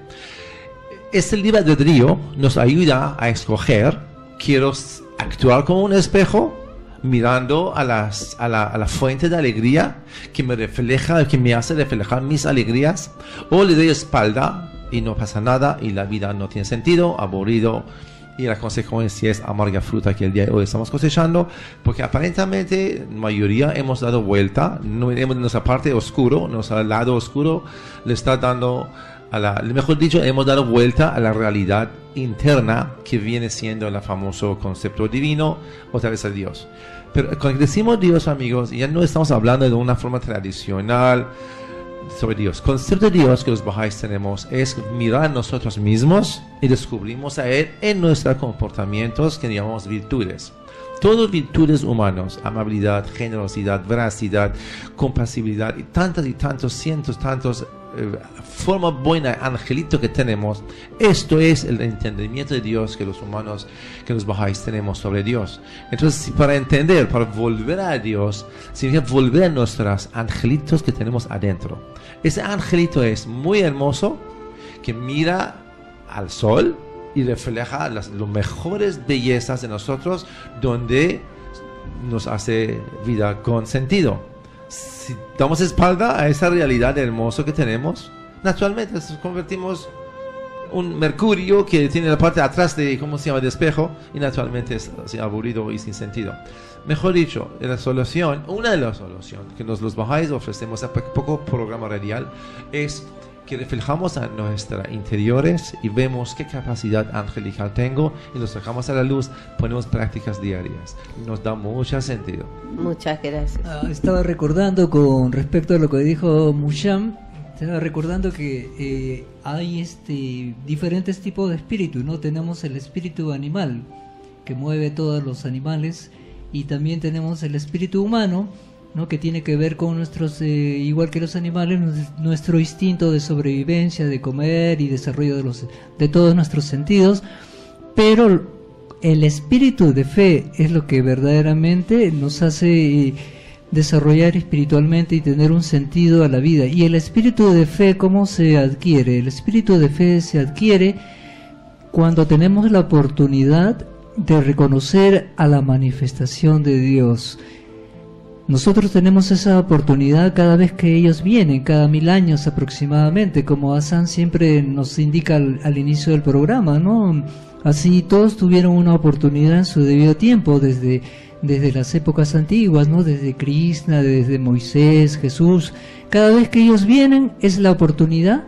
Este libre albedrío nos ayuda a escoger: quiero actuar como un espejo, mirando a la fuente de alegría que me refleja, que me hace reflejar mis alegrías, o le doy espalda y no pasa nada y la vida no tiene sentido, aburrido, y la consecuencia es amarga fruta que el día de hoy estamos cosechando, porque aparentemente la mayoría hemos dado vuelta, nuestra parte oscuro, nuestro lado oscuro le está dando mejor dicho, hemos dado vuelta a la realidad interna que viene siendo el famoso concepto divino, otra vez a Dios. Pero cuando decimos Dios, amigos, ya no estamos hablando de una forma tradicional sobre Dios. El concepto de Dios que los Bahá'ís tenemos es mirar a nosotros mismos y descubrimos a Él en nuestros comportamientos que llamamos virtudes. Todas virtudes humanas, amabilidad, generosidad, veracidad, compasibilidad y tantos cientos, forma buena, angelito que tenemos. Esto es el entendimiento de Dios que los humanos, que los Bahá'ís tenemos sobre Dios. Entonces, para entender, para volver a Dios, significa volver a nuestros angelitos que tenemos adentro. Ese angelito es muy hermoso, que mira al sol y refleja las mejores bellezas de nosotros, donde nos hace vida con sentido. Si damos espalda a esa realidad hermosa que tenemos, naturalmente nos convertimos un mercurio que tiene la parte de atrás de, ¿cómo se llama?, de espejo, y naturalmente es así, aburrido y sin sentido. Mejor dicho, la solución, una de las soluciones que los Bahá'ís ofrecemos a poco programa radial, es que reflejamos a nuestros interiores y vemos qué capacidad angelical tengo y lo sacamos a la luz, ponemos prácticas diarias. Nos da mucho sentido. Muchas gracias. Estaba recordando con respecto a lo que dijo Musham, estaba recordando que hay diferentes tipos de espíritu, ¿no? Tenemos el espíritu animal, que mueve todos los animales, y también tenemos el espíritu humano, ¿no? Que tiene que ver con nuestros, igual que los animales, nuestro instinto de sobrevivencia, de comer y desarrollo de todos nuestros sentidos. Pero el espíritu de fe es lo que verdaderamente nos hace desarrollar espiritualmente y tener un sentido a la vida. Y el espíritu de fe, ¿cómo se adquiere? El espíritu de fe se adquiere cuando tenemos la oportunidad de reconocer a la manifestación de Dios. Nosotros tenemos esa oportunidad cada vez que ellos vienen, cada 1000 años aproximadamente, como Hassan siempre nos indica al inicio del programa, ¿no? Así todos tuvieron una oportunidad en su debido tiempo, desde las épocas antiguas, ¿no? Desde Krishna, desde Moisés, Jesús. Cada vez que ellos vienen es la oportunidad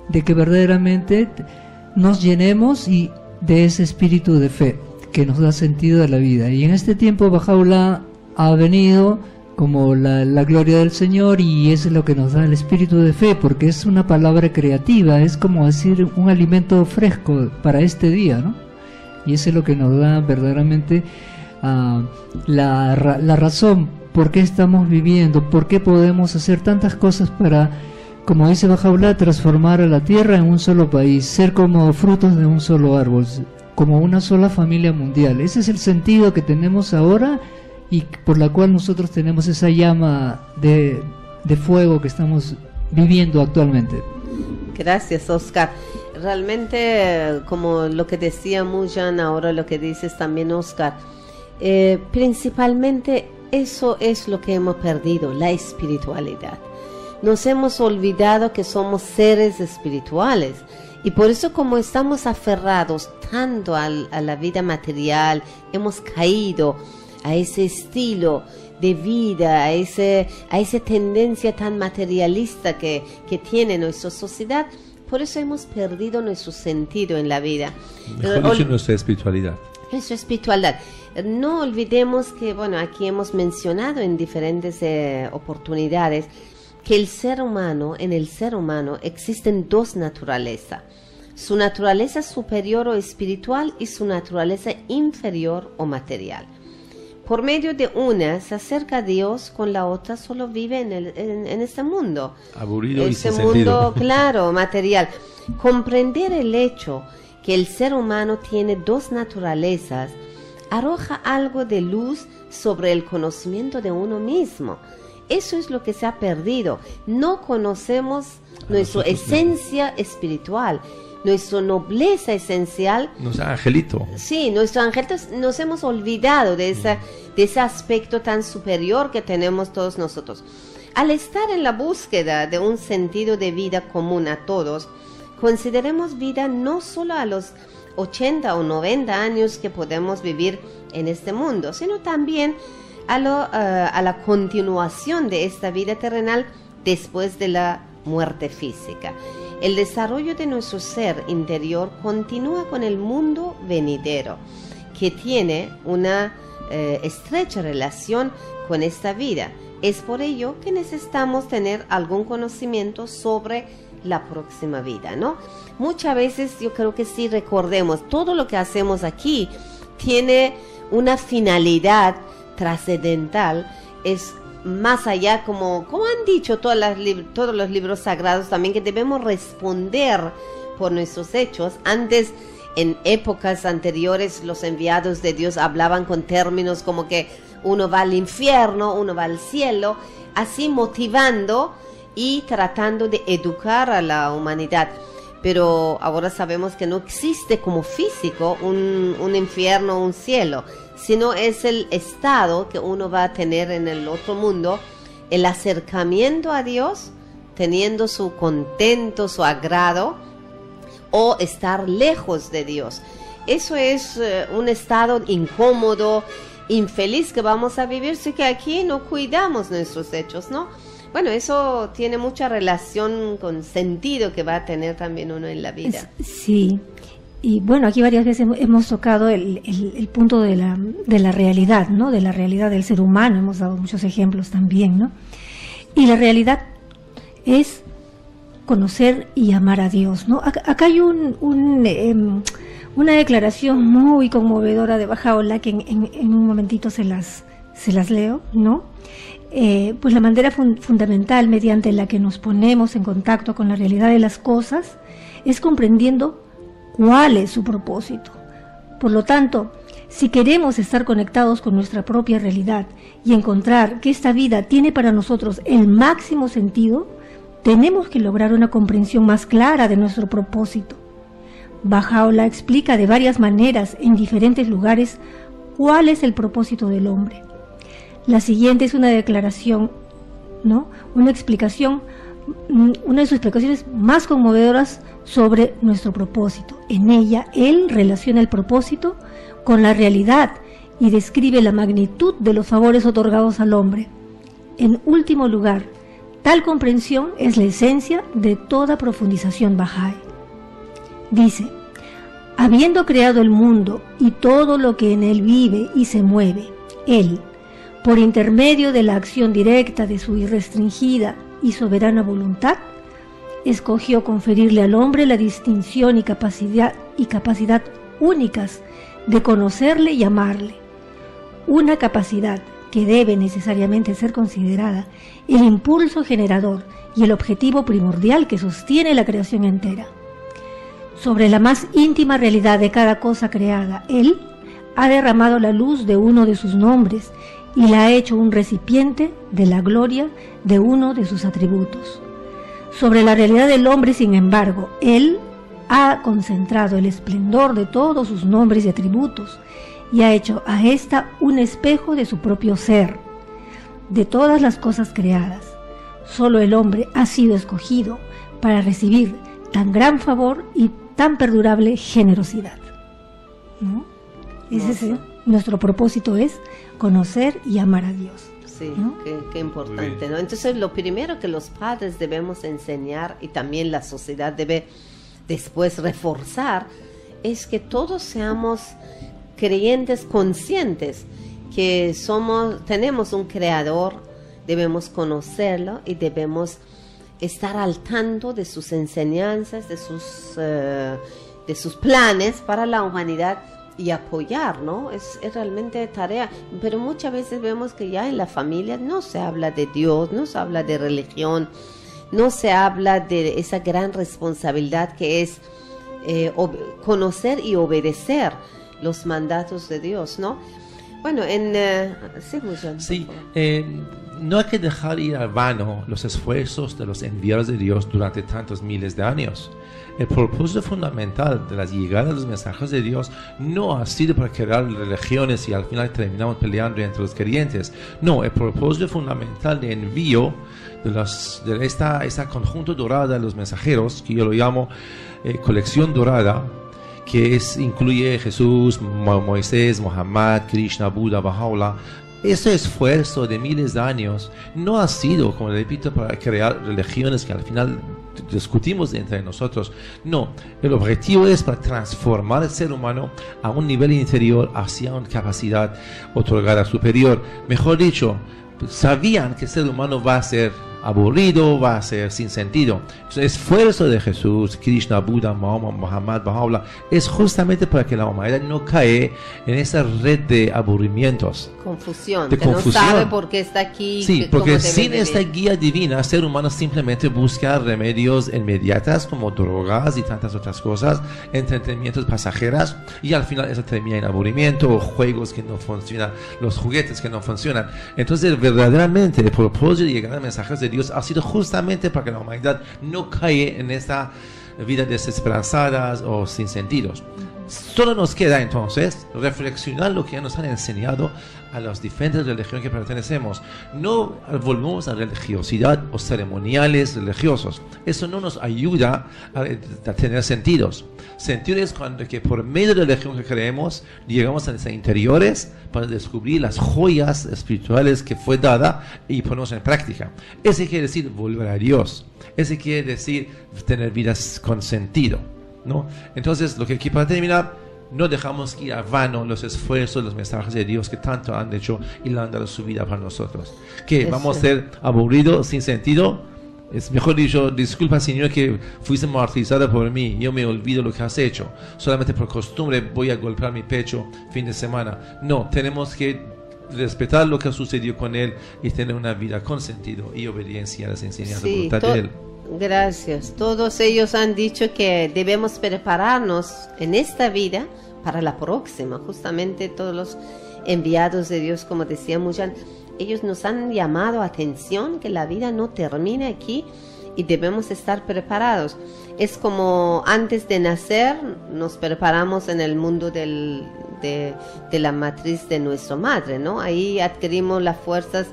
de que verdaderamente nos llenemos de ese espíritu de fe que nos da sentido a la vida. Y en este tiempo Baha'u'lláh ha venido como la gloria del Señor, y eso es lo que nos da el espíritu de fe, porque es una palabra creativa, es como decir un alimento fresco para este día, ¿no? Y eso es lo que nos da verdaderamente la razón por qué estamos viviendo, por qué podemos hacer tantas cosas para, como dice Baha'u'lláh, transformar a la tierra en un solo país, ser como frutos de un solo árbol, como una sola familia mundial. Ese es el sentido que tenemos ahora, y por la cual nosotros tenemos esa llama de fuego que estamos viviendo actualmente. Gracias, Oscar. Realmente, como lo que decía Mujan, ahora lo que dices también, Oscar, principalmente eso es lo que hemos perdido, la espiritualidad. Nos hemos olvidado que somos seres espirituales, y por eso, como estamos aferrados tanto a la vida material, hemos caído a ese estilo de vida, a esa tendencia tan materialista que tiene nuestra sociedad. Por eso hemos perdido nuestro sentido en la vida. Mejor dicho, nuestra espiritualidad. Nuestra espiritualidad. No olvidemos que, bueno, aquí hemos mencionado en diferentes oportunidades que en el ser humano existen dos naturalezas. Su naturaleza superior o espiritual y su naturaleza inferior o material. Por medio de una se acerca a Dios, con la otra solo vive en este mundo. Aburrido y sin mundo, sentido. Claro, material. Comprender el hecho que el ser humano tiene dos naturalezas arroja algo de luz sobre el conocimiento de uno mismo. Eso es lo que se ha perdido. No conocemos nuestra esencia espiritual, nuestra nobleza esencial. Nuestro angelito. Sí, nuestro angelito. Nos hemos olvidado de ese aspecto tan superior que tenemos todos nosotros. Al estar en la búsqueda de un sentido de vida común a todos, consideremos vida no solo a los 80 o 90 años que podemos vivir en este mundo, sino también a la continuación de esta vida terrenal después de la muerte física. El desarrollo de nuestro ser interior continúa con el mundo venidero, que tiene una estrecha relación con esta vida. Es por ello que necesitamos tener algún conocimiento sobre la próxima vida, ¿no? Muchas veces yo creo que sí recordemos, todo lo que hacemos aquí tiene una finalidad trascendental, es más allá, como han dicho todos los libros sagrados también, que debemos responder por nuestros hechos. Antes, en épocas anteriores, los enviados de Dios hablaban con términos como que uno va al infierno, uno va al cielo, así motivando y tratando de educar a la humanidad. Pero ahora sabemos que no existe como físico un infierno o un cielo, sino es el estado que uno va a tener en el otro mundo, el acercamiento a Dios, teniendo su contento, su agrado, o estar lejos de Dios. Eso es un estado incómodo, infeliz que vamos a vivir si que aquí no cuidamos nuestros hechos, ¿no? Bueno, eso tiene mucha relación con sentido que va a tener también uno en la vida. Sí, y bueno, aquí varias veces hemos tocado el punto de la realidad, ¿no? De la realidad del ser humano, hemos dado muchos ejemplos también, ¿no? Y la realidad es conocer y amar a Dios, ¿no? Acá hay una declaración muy conmovedora de Baha'u'lláh que en un momentito se las leo, ¿no? Pues la manera fundamental mediante la que nos ponemos en contacto con la realidad de las cosas es comprendiendo cuál es su propósito. Por lo tanto, si queremos estar conectados con nuestra propia realidad y encontrar que esta vida tiene para nosotros el máximo sentido, tenemos que lograr una comprensión más clara de nuestro propósito. Baha'u'lláh explica de varias maneras en diferentes lugares cuál es el propósito del hombre. La siguiente es una declaración, ¿no? Una explicación, una de sus explicaciones más conmovedoras sobre nuestro propósito. En ella, él relaciona el propósito con la realidad y describe la magnitud de los favores otorgados al hombre. En último lugar, tal comprensión es la esencia de toda profundización Bahá'í. Dice: habiendo creado el mundo y todo lo que en él vive y se mueve, él, por intermedio de la acción directa de su irrestringida y soberana voluntad, escogió conferirle al hombre la distinción y capacidad únicas de conocerle y amarle, una capacidad que debe necesariamente ser considerada el impulso generador y el objetivo primordial que sostiene la creación entera. Sobre la más íntima realidad de cada cosa creada, él ha derramado la luz de uno de sus nombres y la ha hecho un recipiente de la gloria de uno de sus atributos. Sobre la realidad del hombre, sin embargo, él ha concentrado el esplendor de todos sus nombres y atributos y ha hecho a ésta un espejo de su propio ser. De todas las cosas creadas, solo el hombre ha sido escogido para recibir tan gran favor y tan perdurable generosidad, ¿no? Nuestro propósito es conocer y amar a Dios. Sí, ¿no? qué importante, ¿no? Entonces, lo primero que los padres debemos enseñar y también la sociedad debe después reforzar es que todos seamos creyentes conscientes que tenemos un creador, debemos conocerlo y debemos estar al tanto de sus enseñanzas, de sus planes para la humanidad y apoyar, ¿no? Es realmente tarea, pero muchas veces vemos que ya en la familia no se habla de Dios, no se habla de religión, no se habla de esa gran responsabilidad que es conocer y obedecer los mandatos de Dios, ¿no? Bueno, sí, no hay que dejar ir al vano los esfuerzos de los enviados de Dios durante tantos miles de años. El propósito fundamental de las llegadas de los mensajes de Dios no ha sido para crear religiones y al final terminamos peleando entre los creyentes. No, el propósito fundamental de envío de esta conjunto dorada de los mensajeros, que yo lo llamo colección dorada, que incluye Jesús, Moisés, Muhammad, Krishna, Buda, Baha'u'lláh. Ese esfuerzo de miles de años no ha sido, como repito, para crear religiones que al final discutimos entre nosotros. No, el objetivo es para transformar el ser humano a un nivel interior hacia una capacidad otorgada superior. Mejor dicho, sabían que el ser humano va a ser aburrido, va a ser sin sentido. El esfuerzo de Jesús, Krishna, Buda, Mahoma, Muhammad, Baha'u'lláh es justamente para que la humanidad no cae en esa red de aburrimientos. Confusión, que no sabe por qué está aquí. Sí, porque sin esta guía divina, el ser humano simplemente busca remedios inmediatos como drogas y tantas otras cosas, entretenimientos pasajeros, y al final eso termina en aburrimiento o juegos que no funcionan, los juguetes que no funcionan. Entonces, verdaderamente, el propósito de llegar a mensajes de Dios ha sido justamente para que la humanidad no caiga en esta vida desesperanzada o sin sentidos. Solo nos queda entonces reflexionar lo que ya nos han enseñado a las diferentes religiones que pertenecemos. No volvemos a religiosidad o ceremoniales religiosos. Eso no nos ayuda a tener sentidos. Sentido es cuando que por medio de la religión que creemos llegamos a nuestros interiores para descubrir las joyas espirituales que fue dada y ponernos en práctica. Ese quiere decir volver a Dios. Ese quiere decir tener vidas con sentido, ¿no? Entonces, lo que aquí para terminar, no dejamos ir a vano los esfuerzos, los mensajes de Dios que tanto han hecho y le han dado su vida para nosotros. Que vamos a ser aburridos, sin sentido. Es mejor dicho, disculpa Señor que fuiste martirizado por mí, yo me olvido lo que has hecho. Solamente por costumbre voy a golpear mi pecho fin de semana. No, tenemos que respetar lo que sucedió con Él y tener una vida con sentido y obediencia a las enseñanzas de Él. Gracias. Todos ellos han dicho que debemos prepararnos en esta vida para la próxima. Justamente todos los enviados de Dios, como decía Mujan, ellos nos han llamado atención que la vida no termina aquí y debemos estar preparados. Es como antes de nacer nos preparamos en el mundo de la matriz de nuestra madre, ¿no? Ahí adquirimos las fuerzas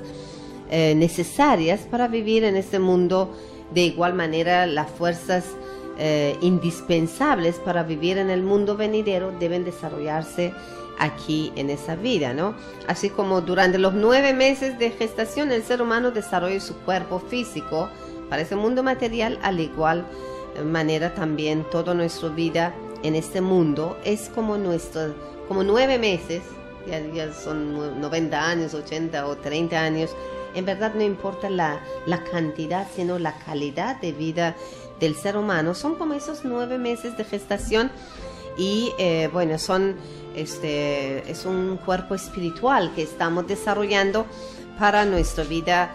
necesarias para vivir en este mundo. De igual manera, las fuerzas indispensables para vivir en el mundo venidero deben desarrollarse aquí en esa vida, ¿no? Así como durante los 9 meses de gestación el ser humano desarrolla su cuerpo físico para ese mundo material, al igual manera también toda nuestra vida en este mundo es como 9 meses, ya son 90 años, 80 o 30 años. En verdad no importa la cantidad, sino la calidad de vida del ser humano. Son como esos 9 meses de gestación y bueno, es un cuerpo espiritual que estamos desarrollando para nuestra vida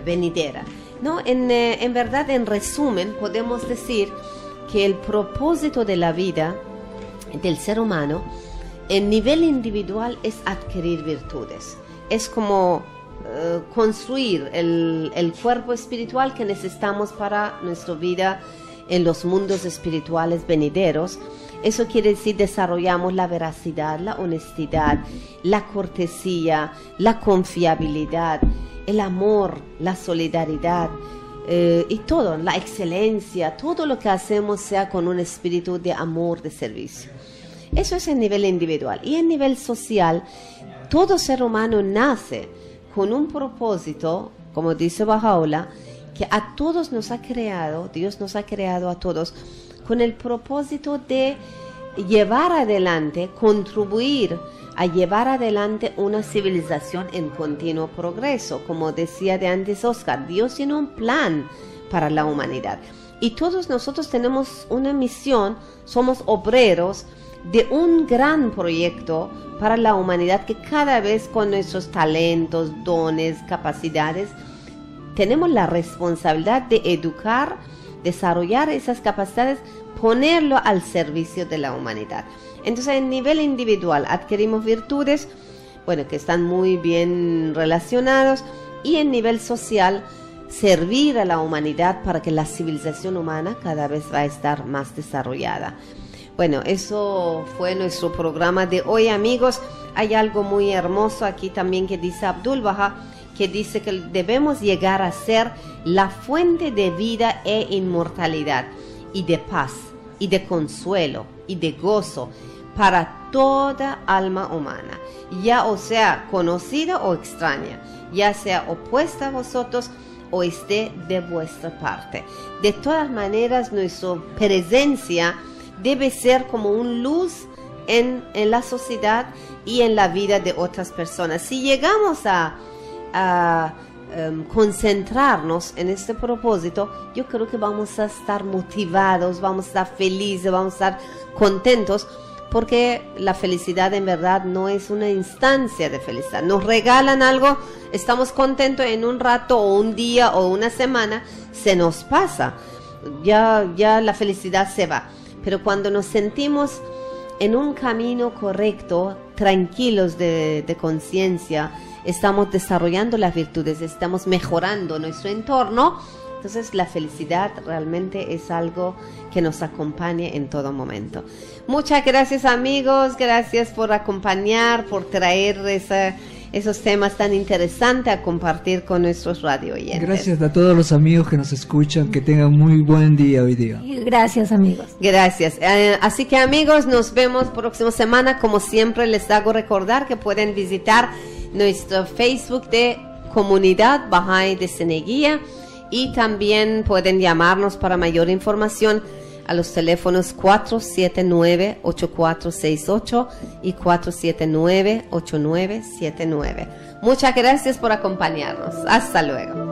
venidera, ¿no? En verdad, en resumen, podemos decir que el propósito de la vida del ser humano en nivel individual es adquirir virtudes. Es como construir el cuerpo espiritual que necesitamos para nuestra vida en los mundos espirituales venideros. Eso quiere decir desarrollamos la veracidad, la honestidad, la cortesía, la confiabilidad, el amor, la solidaridad y todo, la excelencia, todo lo que hacemos sea con un espíritu de amor, de servicio. Eso es en nivel individual. Y en nivel social, todo ser humano nace con un propósito, como dice Baha'u'lláh, que a todos nos ha creado, Dios nos ha creado a todos, con el propósito de llevar adelante, contribuir a llevar adelante una civilización en continuo progreso. Como decía de antes Oscar, Dios tiene un plan para la humanidad. Y todos nosotros tenemos una misión, somos obreros de un gran proyecto para la humanidad que cada vez con nuestros talentos, dones, capacidades, tenemos la responsabilidad de educar, desarrollar esas capacidades, ponerlo al servicio de la humanidad. Entonces, en nivel individual adquirimos virtudes, bueno, que están muy bien relacionados, y en nivel social servir a la humanidad para que la civilización humana cada vez va a estar más desarrollada. Bueno, eso fue nuestro programa de hoy, amigos. Hay algo muy hermoso aquí también que dice Abdul Baha, que dice que debemos llegar a ser la fuente de vida e inmortalidad, y de paz, y de consuelo, y de gozo para toda alma humana, ya o sea conocida o extraña, ya sea opuesta a vosotros o esté de vuestra parte. De todas maneras, nuestra presencia debe ser como una luz en la sociedad y en la vida de otras personas. Si llegamos a concentrarnos en este propósito, yo creo que vamos a estar motivados, vamos a estar felices, vamos a estar contentos, porque la felicidad en verdad no es una instancia de felicidad. Nos regalan algo, estamos contentos en un rato o un día o una semana, se nos pasa, ya la felicidad se va. Pero cuando nos sentimos en un camino correcto, tranquilos de conciencia, estamos desarrollando las virtudes, estamos mejorando nuestro entorno, Entonces la felicidad realmente es algo que nos acompaña en todo momento. Muchas gracias amigos, gracias por acompañar, por traer esos temas tan interesantes a compartir con nuestros radio oyentes. Gracias a todos los amigos que nos escuchan, que tengan muy buen día hoy día. Gracias amigos. Gracias. Así que amigos, nos vemos próxima semana. Como siempre les hago recordar que pueden visitar nuestro Facebook de Comunidad Bahá'í de Ceneguía y también pueden llamarnos para mayor información a los teléfonos 479-8468 y 479-8979. Muchas gracias por acompañarnos. Hasta luego.